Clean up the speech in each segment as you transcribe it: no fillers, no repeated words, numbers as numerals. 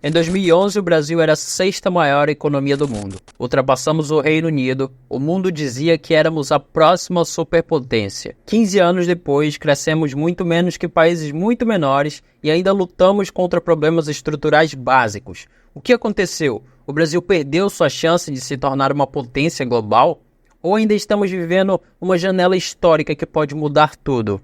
Em 2011, o Brasil era a sexta maior economia do mundo. Ultrapassamos o Reino Unido. O mundo dizia que éramos a próxima superpotência. 15 anos depois, crescemos muito menos que países muito menores e ainda lutamos contra problemas estruturais básicos. O que aconteceu? O Brasil perdeu sua chance de se tornar uma potência global? Ou ainda estamos vivendo uma janela histórica que pode mudar tudo?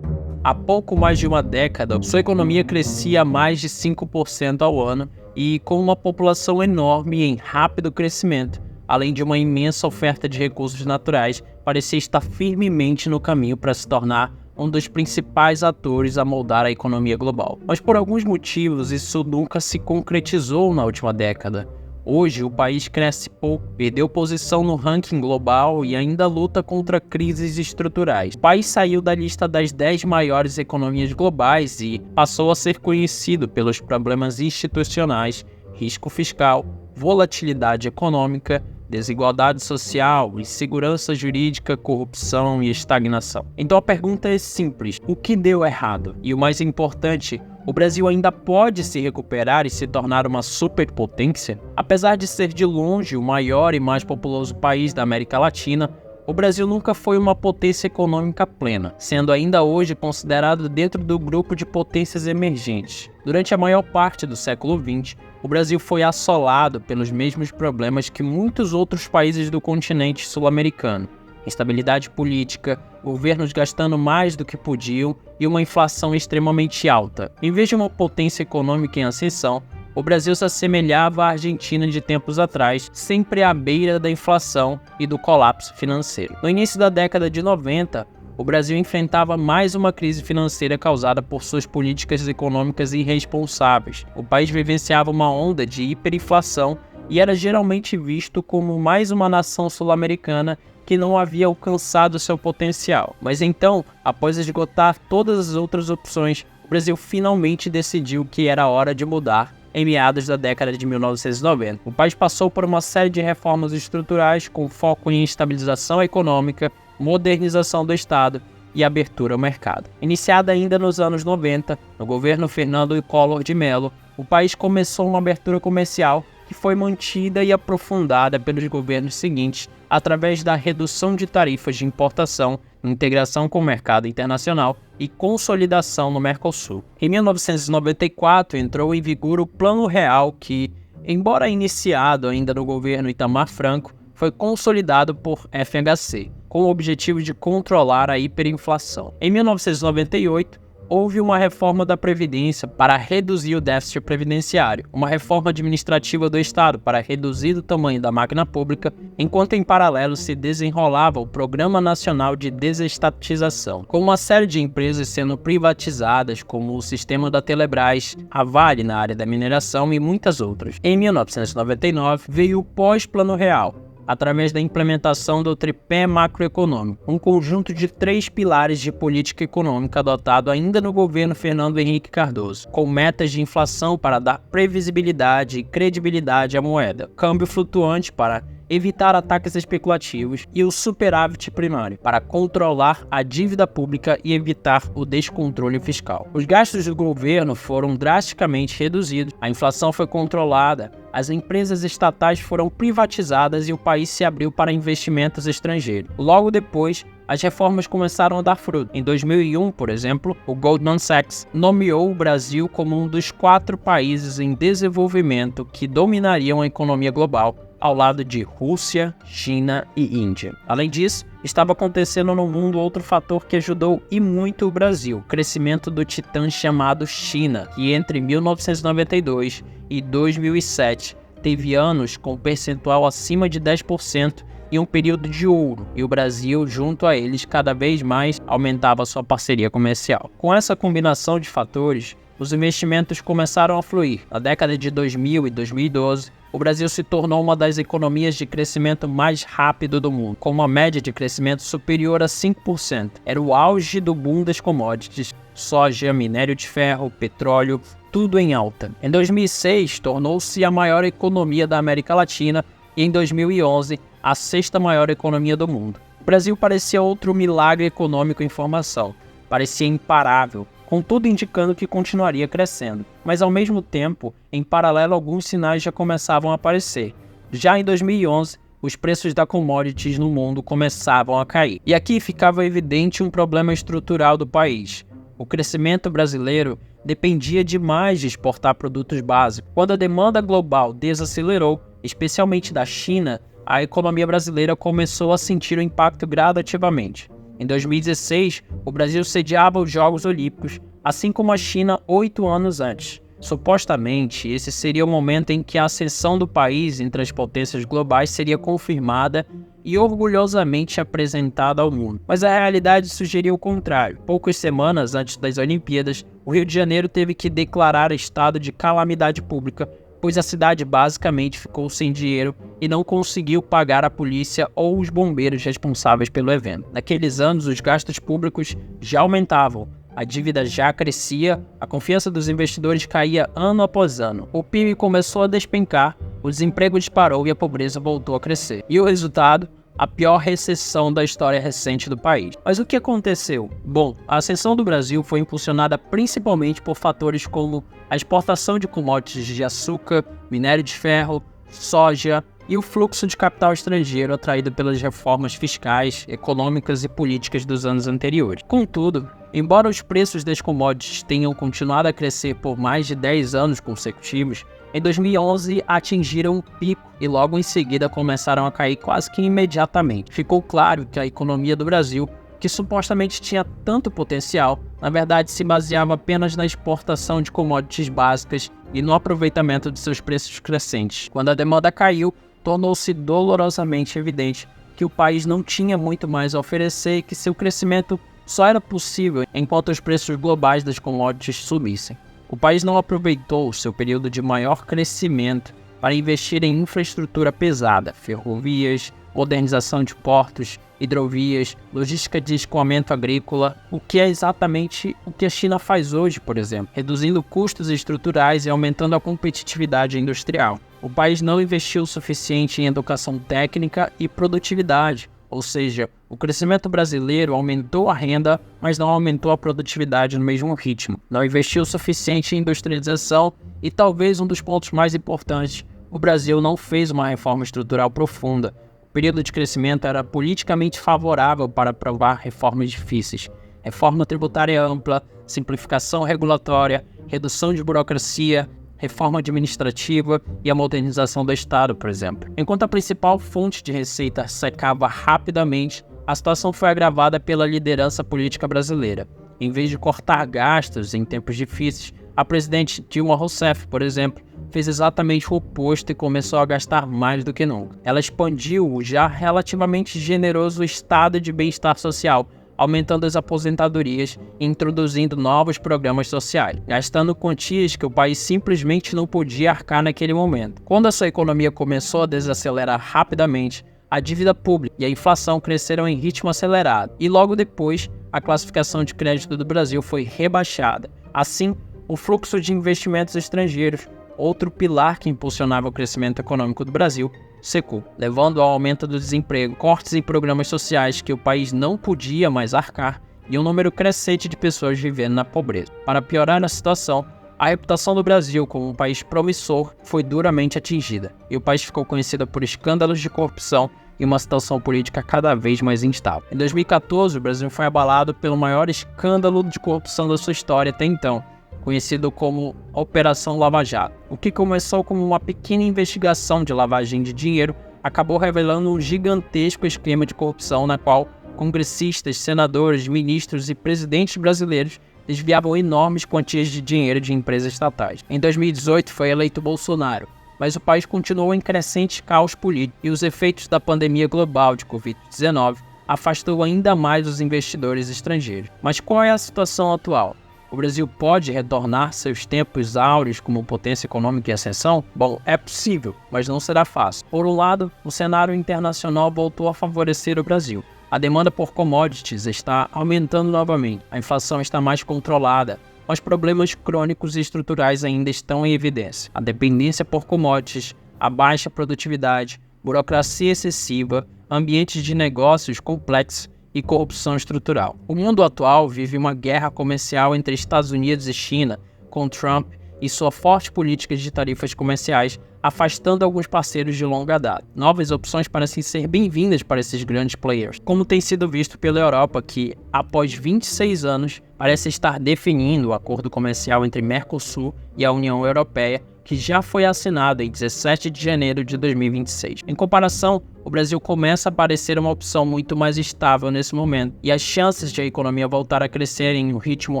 Há pouco mais de uma década, sua economia crescia a mais de 5% ao ano e com uma população enorme em rápido crescimento, além de uma imensa oferta de recursos naturais, parecia estar firmemente no caminho para se tornar um dos principais atores a moldar a economia global. Mas por alguns motivos isso nunca se concretizou na última década. Hoje, o país cresce pouco, perdeu posição no ranking global e ainda luta contra crises estruturais. O país saiu da lista das 10 maiores economias globais e passou a ser conhecido pelos problemas institucionais, risco fiscal, volatilidade econômica, desigualdade social, insegurança jurídica, corrupção e estagnação. Então a pergunta é simples: o que deu errado? E o mais importante, o Brasil ainda pode se recuperar e se tornar uma superpotência? Apesar de ser de longe o maior e mais populoso país da América Latina, o Brasil nunca foi uma potência econômica plena, sendo ainda hoje considerado dentro do grupo de potências emergentes. Durante a maior parte do século XX, o Brasil foi assolado pelos mesmos problemas que muitos outros países do continente sul-americano: instabilidade política, governos gastando mais do que podiam e uma inflação extremamente alta. Em vez de uma potência econômica em ascensão, o Brasil se assemelhava à Argentina de tempos atrás, sempre à beira da inflação e do colapso financeiro. No início da década de 90, o Brasil enfrentava mais uma crise financeira causada por suas políticas econômicas irresponsáveis. O país vivenciava uma onda de hiperinflação e era geralmente visto como mais uma nação sul-americana que não havia alcançado seu potencial. Mas então, após esgotar todas as outras opções, o Brasil finalmente decidiu que era hora de mudar. Em meados da década de 1990, o país passou por uma série de reformas estruturais com foco em estabilização econômica, modernização do Estado e abertura ao mercado. Iniciada ainda nos anos 90, no governo Fernando Collor de Mello, o país começou uma abertura comercial que foi mantida e aprofundada pelos governos seguintes através da redução de tarifas de importação, integração com o mercado internacional e consolidação no Mercosul. Em 1994 entrou em vigor o Plano Real que, embora iniciado ainda no governo Itamar Franco, foi consolidado por FHC, com o objetivo de controlar a hiperinflação. Em 1998, houve uma reforma da Previdência para reduzir o déficit previdenciário, uma reforma administrativa do Estado para reduzir o tamanho da máquina pública, enquanto em paralelo se desenrolava o Programa Nacional de Desestatização, com uma série de empresas sendo privatizadas, como o sistema da Telebrás, a Vale na área da mineração e muitas outras. Em 1999, veio o pós-Plano Real, através da implementação do tripé macroeconômico, um conjunto de 3 pilares de política econômica adotado ainda no governo Fernando Henrique Cardoso, com metas de inflação para dar previsibilidade e credibilidade à moeda, câmbio flutuante para evitar ataques especulativos e o superávit primário para controlar a dívida pública e evitar o descontrole fiscal. Os gastos do governo foram drasticamente reduzidos, a inflação foi controlada, as empresas estatais foram privatizadas e o país se abriu para investimentos estrangeiros. Logo depois, as reformas começaram a dar fruto. Em 2001, por exemplo, o Goldman Sachs nomeou o Brasil como um dos 4 países em desenvolvimento que dominariam a economia global, ao lado de Rússia, China e Índia. Além disso, estava acontecendo no mundo outro fator que ajudou e muito o Brasil: o crescimento do titã chamado China, que entre 1992 e 2007 teve anos com percentual acima de 10% e um período de ouro, e o Brasil, junto a eles, cada vez mais aumentava sua parceria comercial. Com essa combinação de fatores, os investimentos começaram a fluir. Na década de 2000 e 2012, o Brasil se tornou uma das economias de crescimento mais rápido do mundo, com uma média de crescimento superior a 5%. Era o auge do boom das commodities: soja, minério de ferro, petróleo, tudo em alta. Em 2006, tornou-se a maior economia da América Latina e em 2011, a 6ª maior economia do mundo. O Brasil parecia outro milagre econômico em formação. Parecia imparável, com tudo indicando que continuaria crescendo. Mas ao mesmo tempo, em paralelo, alguns sinais já começavam a aparecer. Já em 2011, os preços da commodities no mundo começavam a cair. E aqui ficava evidente um problema estrutural do país. O crescimento brasileiro dependia demais de exportar produtos básicos. Quando a demanda global desacelerou, especialmente da China, a economia brasileira começou a sentir o impacto gradativamente. Em 2016, o Brasil sediava os Jogos Olímpicos, assim como a China 8 anos antes. Supostamente, esse seria o momento em que a ascensão do país entre as potências globais seria confirmada e orgulhosamente apresentada ao mundo. Mas a realidade sugeria o contrário. Poucas semanas antes das Olimpíadas, o Rio de Janeiro teve que declarar estado de calamidade pública, pois a cidade basicamente ficou sem dinheiro e não conseguiu pagar a polícia ou os bombeiros responsáveis pelo evento. Naqueles anos, os gastos públicos já aumentavam, a dívida já crescia, a confiança dos investidores caía ano após ano. O PIB começou a despencar, o desemprego disparou e a pobreza voltou a crescer. E o resultado? A pior recessão da história recente do país. Mas o que aconteceu? Bom, a ascensão do Brasil foi impulsionada principalmente por fatores como a exportação de commodities de açúcar, minério de ferro, soja e o fluxo de capital estrangeiro atraído pelas reformas fiscais, econômicas e políticas dos anos anteriores. Contudo, embora os preços das commodities tenham continuado a crescer por mais de 10 anos consecutivos, em 2011 atingiram um pico e logo em seguida começaram a cair quase que imediatamente. Ficou claro que a economia do Brasil, que supostamente tinha tanto potencial, na verdade se baseava apenas na exportação de commodities básicas e no aproveitamento de seus preços crescentes. Quando a demanda caiu, tornou-se dolorosamente evidente que o país não tinha muito mais a oferecer e que seu crescimento só era possível enquanto os preços globais das commodities subissem. O país não aproveitou o seu período de maior crescimento para investir em infraestrutura pesada, ferrovias, modernização de portos, hidrovias, logística de escoamento agrícola, o que é exatamente o que a China faz hoje, por exemplo, reduzindo custos estruturais e aumentando a competitividade industrial. O país não investiu o suficiente em educação técnica e produtividade, ou seja, o crescimento brasileiro aumentou a renda, mas não aumentou a produtividade no mesmo ritmo. Não investiu o suficiente em industrialização e, talvez um dos pontos mais importantes, o Brasil não fez uma reforma estrutural profunda. O período de crescimento era politicamente favorável para aprovar reformas difíceis. Reforma tributária ampla, simplificação regulatória, redução de burocracia, reforma administrativa e a modernização do Estado, por exemplo. Enquanto a principal fonte de receita secava rapidamente, a situação foi agravada pela liderança política brasileira. Em vez de cortar gastos em tempos difíceis, a presidente Dilma Rousseff, por exemplo, fez exatamente o oposto e começou a gastar mais do que nunca. Ela expandiu o já relativamente generoso estado de bem-estar social, aumentando as aposentadorias e introduzindo novos programas sociais, gastando quantias que o país simplesmente não podia arcar naquele momento. Quando a sua economia começou a desacelerar rapidamente, a dívida pública e a inflação cresceram em ritmo acelerado, e logo depois, a classificação de crédito do Brasil foi rebaixada. Assim, o fluxo de investimentos estrangeiros, outro pilar que impulsionava o crescimento econômico do Brasil, secou, levando ao aumento do desemprego, cortes em programas sociais que o país não podia mais arcar e um número crescente de pessoas vivendo na pobreza. Para piorar a situação, a reputação do Brasil como um país promissor foi duramente atingida, e o país ficou conhecido por escândalos de corrupção e uma situação política cada vez mais instável. Em 2014, o Brasil foi abalado pelo maior escândalo de corrupção da sua história até então, conhecido como Operação Lava Jato. O que começou como uma pequena investigação de lavagem de dinheiro acabou revelando um gigantesco esquema de corrupção na qual congressistas, senadores, ministros e presidentes brasileiros desviavam enormes quantias de dinheiro de empresas estatais. Em 2018 foi eleito Bolsonaro, mas o país continuou em crescente caos político e os efeitos da pandemia global de Covid-19 afastou ainda mais os investidores estrangeiros. Mas qual é a situação atual? O Brasil pode retornar seus tempos áureos como potência econômica em ascensão? Bom, é possível, mas não será fácil. Por um lado, o cenário internacional voltou a favorecer o Brasil. A demanda por commodities está aumentando novamente, a inflação está mais controlada, mas problemas crônicos e estruturais ainda estão em evidência. A dependência por commodities, a baixa produtividade, burocracia excessiva, ambientes de negócios complexos e corrupção estrutural. O mundo atual vive uma guerra comercial entre Estados Unidos e China, com Trump e sua forte política de tarifas comerciais, afastando alguns parceiros de longa data. Novas opções parecem ser bem-vindas para esses grandes players, como tem sido visto pela Europa, que, após 26 anos, parece estar definindo o acordo comercial entre Mercosul e a União Europeia, que já foi assinado em 17 de janeiro de 2026. Em comparação, o Brasil começa a parecer uma opção muito mais estável nesse momento, e as chances de a economia voltar a crescer em um ritmo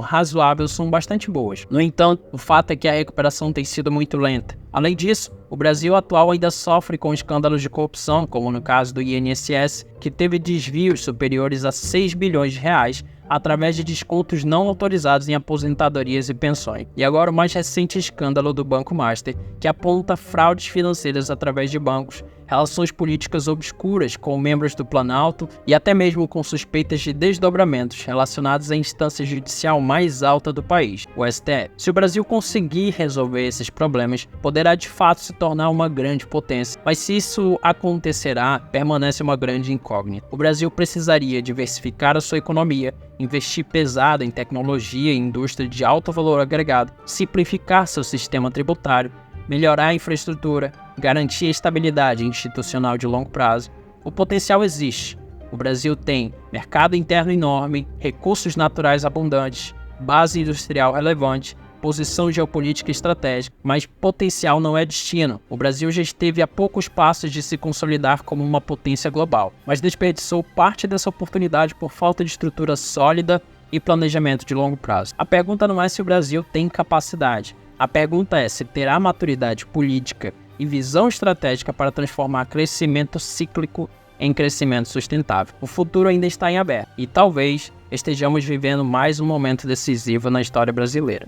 razoável são bastante boas. No entanto, o fato é que a recuperação tem sido muito lenta. Além disso, o Brasil atual ainda sofre com escândalos de corrupção, como no caso do INSS, que teve desvios superiores a 6 bilhões de reais através de descontos não autorizados em aposentadorias e pensões. E agora o mais recente escândalo do Banco Master, que aponta fraudes financeiras através de bancos, relações políticas obscuras com membros do Planalto e até mesmo com suspeitas de desdobramentos relacionados à instância judicial mais alta do país, o STF. Se o Brasil conseguir resolver esses problemas, poderá de fato se tornar uma grande potência, mas se isso acontecerá, permanece uma grande incógnita. O Brasil precisaria diversificar a sua economia, investir pesado em tecnologia e indústria de alto valor agregado, simplificar seu sistema tributário, melhorar a infraestrutura, garantir a estabilidade institucional de longo prazo. O potencial existe. O Brasil tem mercado interno enorme, recursos naturais abundantes, base industrial relevante, posição geopolítica estratégica, mas potencial não é destino. O Brasil já esteve a poucos passos de se consolidar como uma potência global, mas desperdiçou parte dessa oportunidade por falta de estrutura sólida e planejamento de longo prazo. A pergunta não é se o Brasil tem capacidade. A pergunta é se terá maturidade política e visão estratégica para transformar crescimento cíclico em crescimento sustentável. O futuro ainda está em aberto e talvez estejamos vivendo mais um momento decisivo na história brasileira.